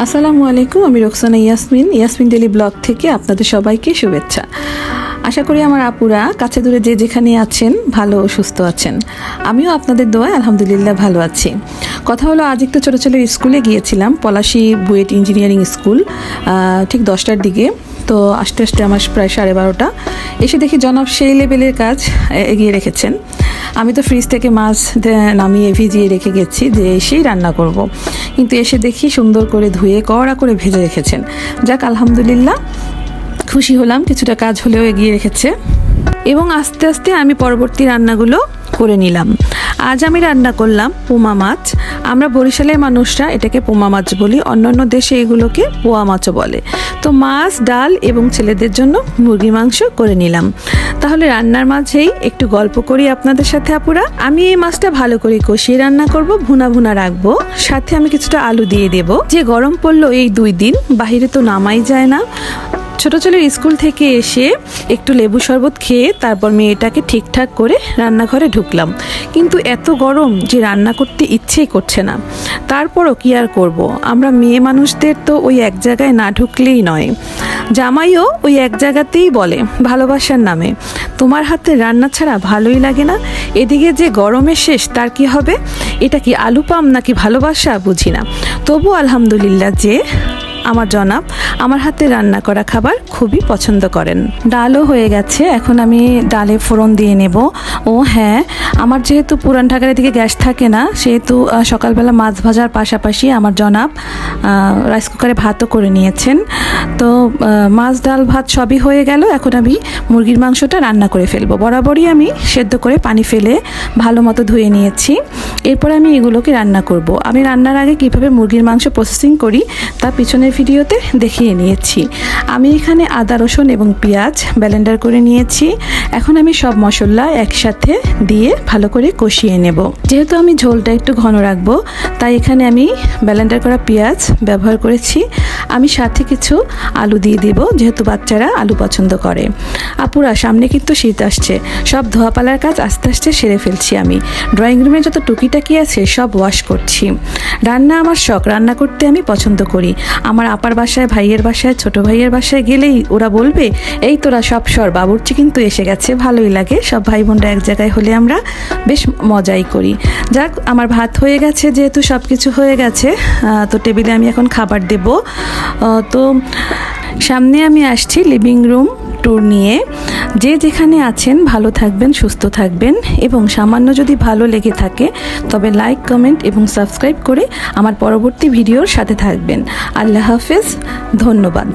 আসসালামু আলাইকুম, আমি রোকসানা ইয়াসমিন ডেলি ব্লগ থেকে আপনাদের সবাইকে শুভেচ্ছা। আশা করি আমার আপুরা কাছে দূরে যে যেখানে আছেন ভালো ও সুস্থ আছেন। আমিও আপনাদের দোয়ায় আলহামদুলিল্লাহ ভালো আছি। কথা হলো, আজ একটু ছোটো ছেলের স্কুলে গিয়েছিলাম, পলাশী বুয়েট ইঞ্জিনিয়ারিং স্কুল, ঠিক 10টার দিকে। তো আস্তে আস্তে আমার প্রায় 12:30 এসে দেখি জনাব সেই লেভেলের কাজ এগিয়ে রেখেছেন। আমি তো ফ্রিজ থেকে মাছ নামিয়ে ভিজিয়ে রেখে গেছি যে এসেই রান্না করব, কিন্তু এসে দেখি সুন্দর করে ধুয়ে কড়া করে ভেজে রেখেছেন। যাক, আলহামদুলিল্লাহ খুশি হলাম, কিছুটা কাজ হলেও এগিয়ে রেখেছে। এবং আস্তে আস্তে আমি পরবর্তী রান্নাগুলো করে নিলাম। আজ আমি রান্না করলাম পোমা মাছ। আমরা বরিশালের মানুষরা এটাকে পোমা মাছ বলি, অন্যান্য দেশে এগুলোকে পোয়া মাছও বলে। তো মাছ, ডাল এবং ছেলেদের জন্য মুরগি মাংস করে নিলাম। তাহলে রান্নার মাঝেই একটু গল্প করি আপনাদের সাথে আপুরা। আমি এই মাছটা ভালো করে কষিয়ে রান্না করব, ভুনা ভুনা রাখবো, সাথে আমি কিছুটা আলু দিয়ে দেব। যে গরম পড়লো এই 2 দিন, বাহিরে তো নামাই যায় না। ছোটো ছেলের স্কুল থেকে এসে একটু লেবু শরবত খেয়ে তারপর মেয়েটাকে ঠিকঠাক করে রান্নাঘরে ঢুকলাম, কিন্তু এত গরম যে রান্না করতে ইচ্ছেই করছে না। তারপরও কি আর করব, আমরা মেয়ে মানুষদের তো ওই এক জায়গায় না ঢুকলেই নয়। জামাইও ওই এক জায়গাতেই বলে ভালোবাসার নামে, তোমার হাতে রান্না ছাড়া ভালোই লাগে না। এদিকে যে গরমের শেষ, তার কি হবে? এটা কি আলু পাম নাকি ভালোবাসা বুঝি না। তবু আলহামদুলিল্লাহ যে আমার জনাব আমার হাতে রান্না করা খাবার খুবই পছন্দ করেন। ডালও হয়ে গেছে, এখন আমি ডালে ফোড়ন দিয়ে নেব। ও হ্যাঁ, আমার যেহেতু পুরান ঢাকার দিকে গ্যাস থাকে না, সেহেতু সকালবেলা মাছ ভাজার পাশাপাশি আমার জনাব রাইস কুকারে ভাতও করে নিয়েছেন। তো মাছ, ডাল, ভাত সবই হয়ে গেল। এখন আমি মুরগির মাংসটা রান্না করে ফেলবো। বরাবরই আমি সেদ্ধ করে পানি ফেলে ভালো মতো ধুয়ে নিয়েছি। এরপর আমি এগুলোকে রান্না করব। আমি রান্নার আগে কিভাবে মুরগির মাংস প্রসেসিং করি তার পিছনের ভিডিওতে দেখিয়ে নিয়েছি। আমি এখানে আদা, রসুন এবং পেঁয়াজ ব্লেন্ডার করে নিয়েছি। এখন আমি সব মশলা একসাথে দিয়ে ভালো করে কষিয়ে নেব। যেহেতু আমি ঝোলটা একটু ঘন রাখবো, তাই এখানে আমি ব্লেন্ডার করা পেঁয়াজ ব্যবহার করেছি। আমি সাথে কিছু আলু দিয়ে দিব, যেহেতু বাচ্চারা আলু পছন্দ করে। আপুরা, সামনে কিন্তু শীত আসছে, সব ধোয়াপালার কাজ আস্তে আস্তে সেরে ফেলছি। আমি ড্রয়িং রুমে যত টুকিটাকি আছে সব ওয়াশ করছি। রান্না আমার শখ, রান্না করতে আমি পছন্দ করি। আমার আপার বাসায়, ভাইয়ের বাসায়, ছোট ভাইয়ের বাসায় গেলেই ওরা বলবে, এই তোরা সব সর, বাবুর্চি কিন্তু এসে গেছে। ভালোই লাগে, সব ভাই বোনরা এক জায়গায় হলে আমরা বেশ মজাই করি। যাক, আমার ভাত হয়ে গেছে, যেহেতু সব কিছু হয়ে গেছে, তো টেবিলে আমি এখন খাবার দেব। তো সামনে আমি আসছি লিভিং রুম ট্যুর নিয়ে। যে যেখানে আছেন ভালো থাকবেন, সুস্থ থাকবেন, এবং সামান্য যদি ভালো লেগে থাকে তবে লাইক, কমেন্ট এবং সাবস্ক্রাইব করে আমার পরবর্তী ভিডিওর সাথে থাকবেন। আল্লাহ হাফেজ, ধন্যবাদ।